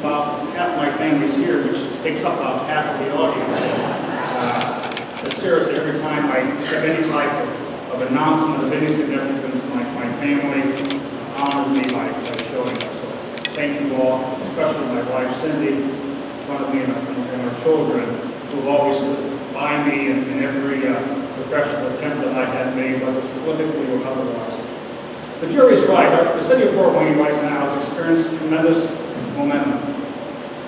about half my family's here, which takes up about half of the audience. But seriously, every time I have any type of announcement of any significance, my family honors me by showing up. So thank you all, especially my wife Cindy, in front of me, and our children, who have always stood by me in every professional attempt that I have made, whether it's politically or otherwise. But Jerry's right. The city of Fort Wayne right now has experienced tremendous momentum.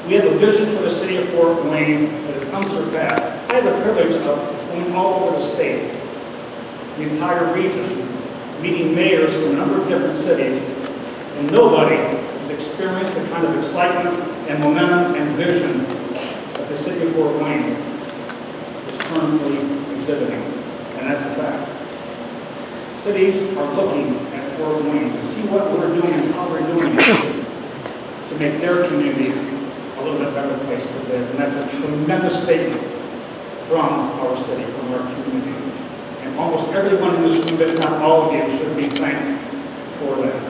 We have a vision for the city of Fort Wayne that is unsurpassed. I have the privilege of going all over the state, the entire region, meeting mayors from a number of different cities, and nobody has experienced the kind of excitement and momentum and vision that the city of Fort Wayne is currently exhibiting, and that's a fact. Cities are looking at Fort Wayne to see what we're doing and how we're doing it to make their community a little bit better place to live, and that's a tremendous statement from our city, from our community. And almost everyone in this room, if not all of you, should be thanked for that.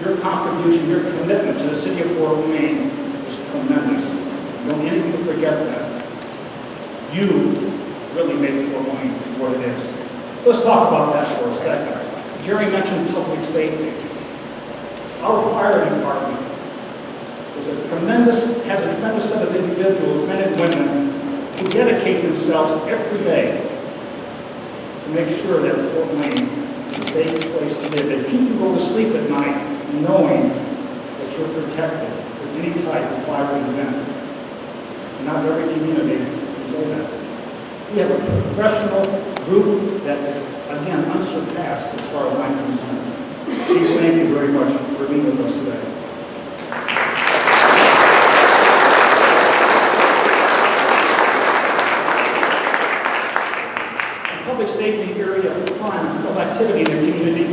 Your contribution, your commitment to the city of Fort Wayne is tremendous. Don't any of you forget that. You really made Fort Wayne what it is. Let's talk about that for a second. Jerry mentioned public safety. Our fire department has a tremendous set of individuals, men and women, who dedicate themselves every day to make sure that Fort Wayne is a safe place to live, that you can go to sleep at night knowing that you're protected from any type of fire event. Not every community can say that. We have a professional group that is, again, unsurpassed as far as I'm concerned. Chief, thank you very much for being with us today. In the public safety area of crime and activity in the community,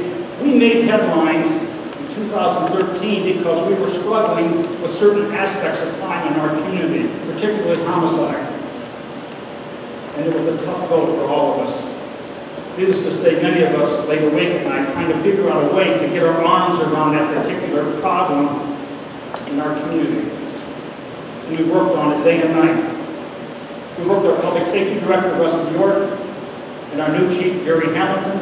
we made headlines in 2013 because we were struggling with certain aspects of crime in our community, particularly homicide. And it was a tough go for all of us. Needless to say, many of us laid awake at night trying to figure out a way to get our arms around that particular problem in our community. And we worked on it day and night. We worked with our Public Safety Director, Russell York, and our new Chief, Gary Hamilton,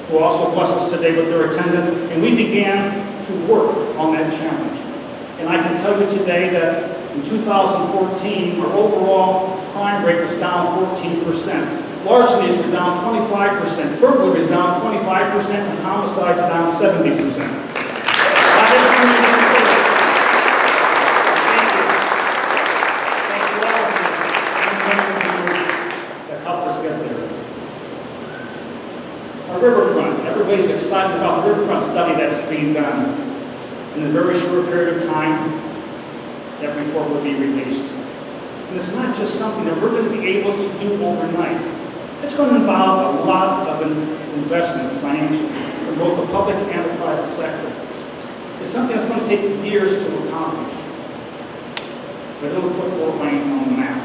who also blessed us today with their attendance, and we began to work on that challenge. And I can tell you today that in 2014, our overall crime rate was down 14%. Larcenies were down 25%. Burglary was down 25%, and homicides down 70%. Thank you all that helped us get there. Our riverfront. Everybody's excited about the riverfront study that's being done. In a very short period of time, that report will be released. And it's not just something that we're going to be able to do overnight. It's going to involve a lot of investment financially from both the public and the private sector. It's something that's going to take years to accomplish. But it'll put Fort Wayne on the map.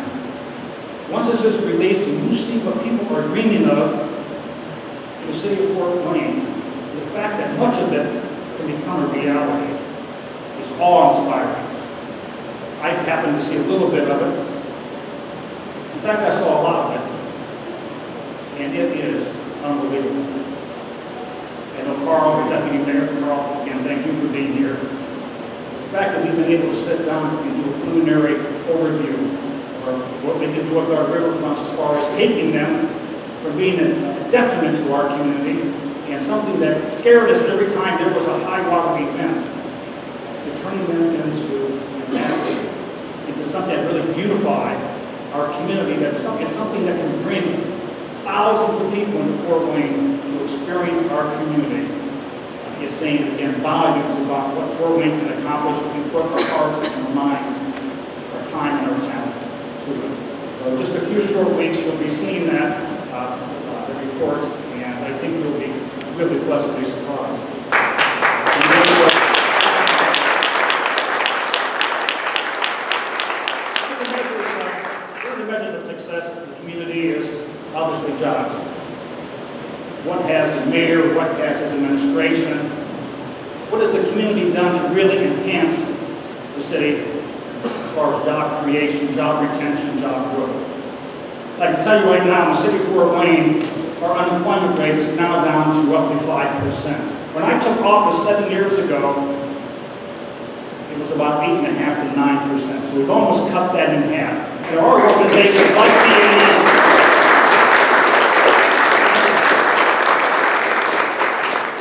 Once this is released and you see what people are dreaming of in the city of Fort Wayne, the fact that much of it can become a reality is awe-inspiring. I happened to see a little bit of it. In fact, I saw a lot of it. And it is unbelievable. And Carl, the Deputy Mayor, Carl, again, thank you for being here. The fact that we've been able to sit down and do a preliminary overview of what we can do with our riverfronts as far as taking them from being a detriment to our community and something that scared us every time there was a high water event, to turning them into something that really beautify our community. That's something that can bring thousands of people into Fort Wayne to experience our community. Is saying again volumes about what Fort Wayne can accomplish if we put our hearts and our minds, our time and our talent to it. So just a few short weeks, you'll be seeing that the report, and I think you'll be really pleasantly surprised. One of the measures of success in the community is obviously jobs. What has the mayor, what has his administration, what has the community done to really enhance the city far as job creation, job retention, job growth. I can tell you right now, in the city of Fort Wayne, our unemployment rate is now down to roughly 5%. When I took office 7 years ago, it was about 8.5% to 9%. So we've almost cut that in half. There are organizations like BAE.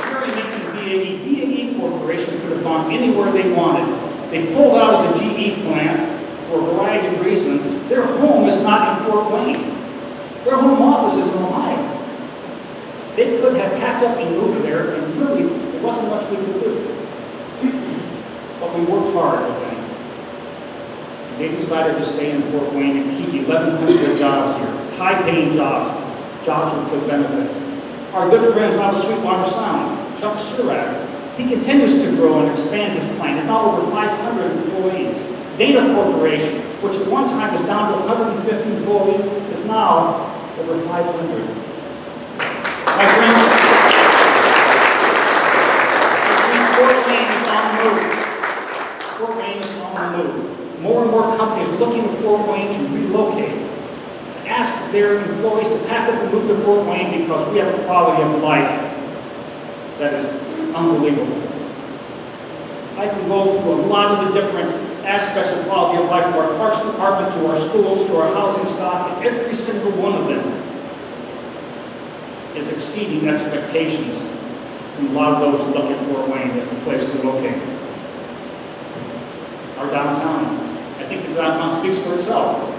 Jerry mentioned BAE. BAE Corporation could have gone anywhere they wanted. They pulled out of the GE plant for a variety of reasons. Their home is not in Fort Wayne. Their home office is in Ohio. They could have packed up and moved there, and really, there wasn't much we could do. But we worked hard with them. They decided to stay in Fort Wayne and keep 1,100 jobs here, high-paying jobs, jobs with good benefits. Our good friends out of Sweetwater Sound, Chuck Surak, he continues to grow and expand his plant. He's now over 500 employees. Dana Corporation, which at one time was down to 150 employees, is now over 500. My friends, Fort Wayne is on the move. Fort Wayne is on the move. More and more companies are looking at Fort Wayne to relocate, to ask their employees to pack up and move to Fort Wayne because we have a quality of life that is unbelievable. I can go through a lot of the different aspects of quality of life, from our parks department to our schools to our housing stock, and every single one of them is exceeding expectations from a lot of those who look at Fort Wayne as the place to locate. Our downtown. I think the downtown speaks for itself.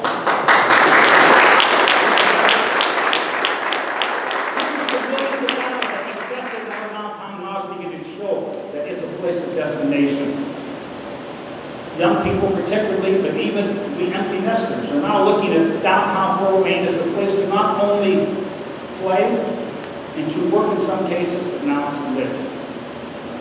It's a place of destination. Young people particularly, but even the empty nesters are now looking at downtown Fort Wayne as a place to not only play and to work in some cases, but now to live.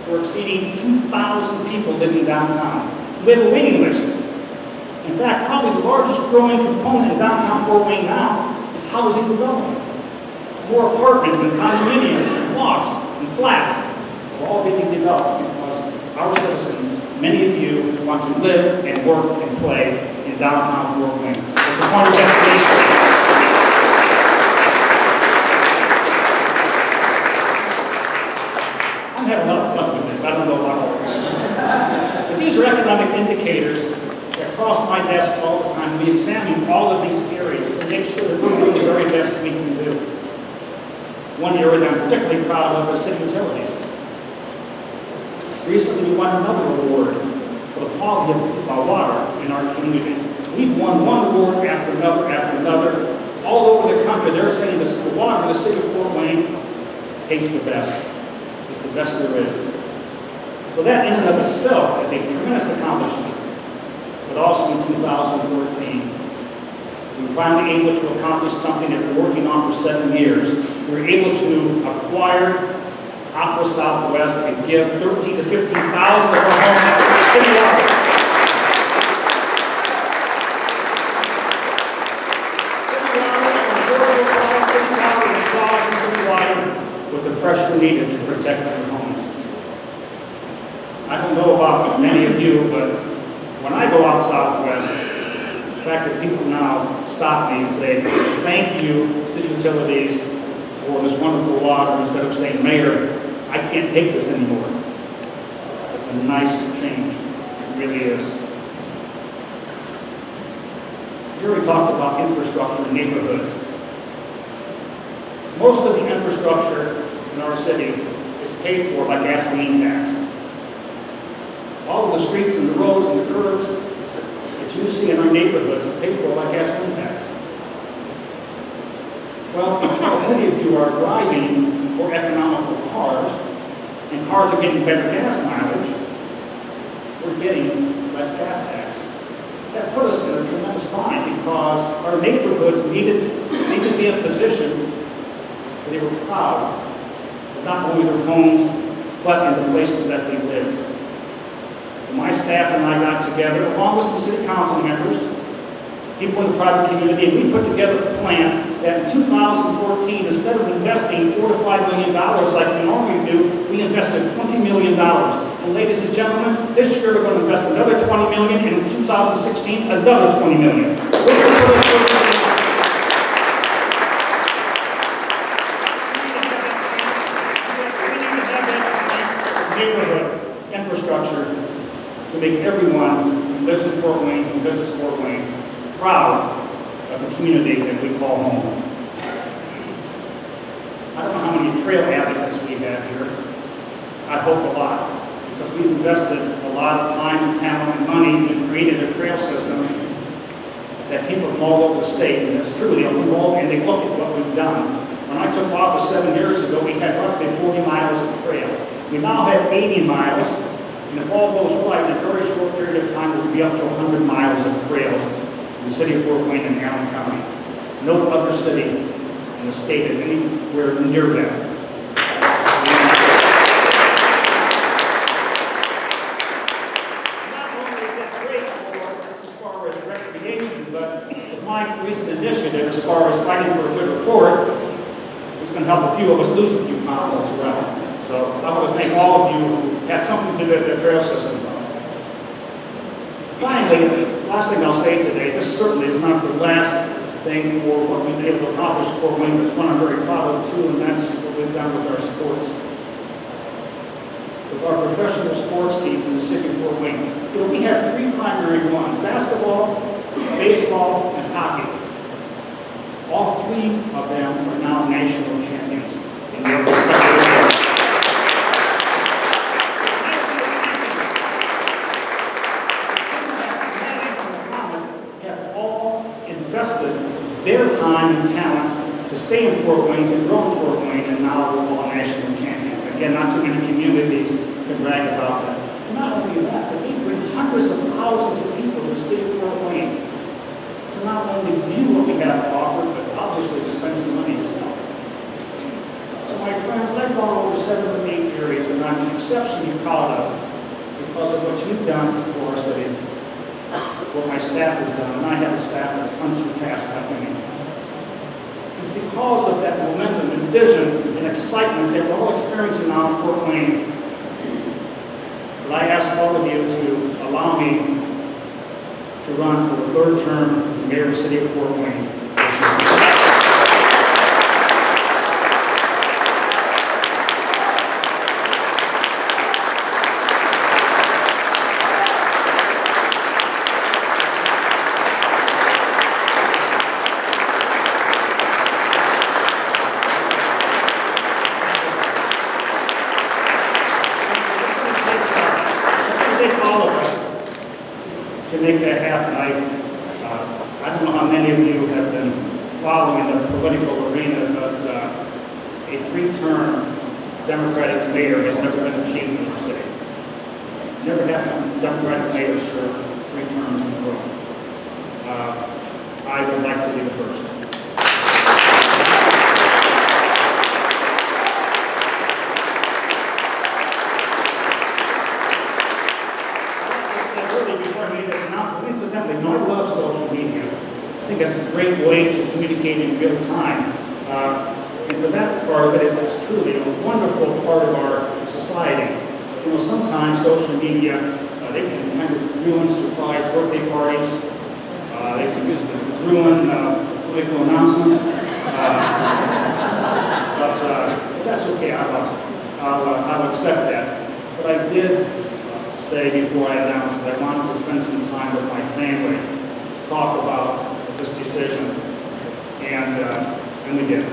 We're exceeding 2,000 people living downtown. We have a waiting list. In fact, probably the largest growing component in downtown Fort Wayne now is housing development. More apartments and condominiums and lofts and flats are all being developed because our citizens, many of you, want to live and work and play in downtown Fort Wayne. It's a point of destination. I'm having a lot of fun with this. I don't know about all of it. But these are economic indicators that cross my desk all the time. We examine all of these areas to make sure that we're doing the very best we can do. One area that I'm particularly proud of is city utilities. Recently, we won another award for the quality of water in our community. We've won one award after another. All over the country, they're saying the water in the city of Fort Wayne tastes the best. It's the best there is. So that in and of itself is a tremendous accomplishment. But also in 2014, we were finally able to accomplish something that we've been working on for 7 years. We were able to acquire Aqua Southwest and give 13,000 to 15,000 of our homes to city water. City water with the pressure needed to protect their homes. I don't know about many of you, but when I go out Southwest, the fact that people now stop me and say, "Thank you, city utilities, for this wonderful water," instead of saying, "Mayor, I can't take this anymore." It's a nice change. It really is. Jerry talked about infrastructure in neighborhoods. Most of the infrastructure in our city is paid for by gasoline tax. All of the streets and the roads and the curbs that you see in our neighborhoods is paid for by gasoline tax. Well, because many of you are driving more economical cars, and cars are getting better gas mileage, we're getting less gas tax. That put us in a tremendous bind because our neighborhoods needed to be in a position where they were proud of not only their homes, but in the places that they lived. My staff and I got together, along with some city council members, people in the private community, and we put together a plan that in 2014, instead of investing $4 to $5 million like we normally do, we invested $20 million. And ladies and gentlemen, this year we're going to invest another $20 million, and in 2016, another 20 million. Neighborhood infrastructure to make everyone who lives in Fort Wayne, who visits Fort Wayne, proud of the community that we call home. I don't know how many trail advocates we have here. I hope a lot, because we've invested a lot of time and talent and money in creating a trail system that people from all over the state, and it's true, they look at what we've done. When I took office 7 years ago, we had roughly 40 miles of trails. We now have 80 miles, and if all goes right, in a very short period of time, we'll be up to 100 miles of trails in the city of Fort Wayne and Allen County. No other city in the state is anywhere near that. Not only is that great as far as recreation, but with my recent initiative as far as fighting for a figure forward, it's going to help a few of us lose a few pounds as well. So I want to thank all of you who have something to do with the trail system. Finally, the last thing I'll say today, this certainly is not the last thing for what we've been able to accomplish for Fort Wayne, but it's one I'm very proud of too, and that's what we've done with our sports. With our professional sports teams in the city of Fort Wayne. You know, we have three primary ones: basketball, baseball, and hockey. All three of them are now national champions in their respective areas. Invested their time and talent to stay in Fort Wayne, to grow in Fort Wayne, and now we're all national champions. Again, not too many communities can brag about that. And not only that, but they bring hundreds of thousands of people to the city of Fort Wayne to not only view what we have to offer, but obviously to spend some money as well. So my friends, I've gone over 7 or 8 areas, and I'm exceptionally proud of because of what you've done for our city. What my staff has done, and I have a staff that's unsurpassed by many. It's because of that momentum and vision and excitement that we're all experiencing now in Fort Wayne that I ask all of you to allow me to run for the 3rd term as the mayor of the city of Fort Wayne this year. To make that happen, I don't know how many of you have been following the political arena, but a 3-term Democratic mayor has never been achieved in our city. Never happened. Democratic mayors serve 3 terms in a row. I would like to be the first. Incidentally, I love social media. I think that's a great way to communicate in real time. And for that part of it, it's truly a wonderful part of our society. You know, sometimes social media, they can kind of ruin surprise birthday parties. They can ruin political announcements. But that's okay. I'll accept that. But I did say before I announced that I wanted to spend some time with my family to talk about this decision, and we did.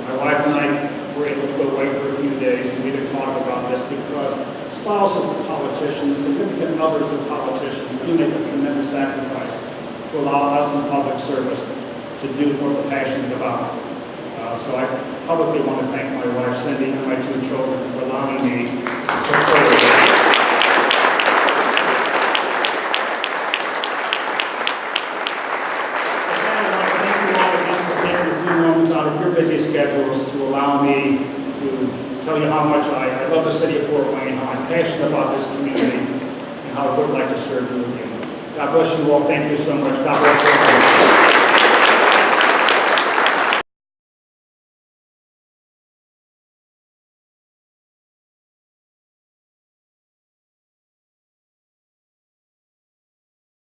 My wife and I were able to go away for a few days, and we did talk about this because spouses of politicians, significant others of politicians, do make a tremendous sacrifice to allow us in public service to do what we're passionate about. So I publicly want to thank my wife, Cindy, and my 2 children for allowing me to out of your busy schedules to allow me to tell you how much I love the city of Fort Wayne, how I'm passionate about this community, and how I would like to serve you again. God bless you all. Thank you so much. God bless you all.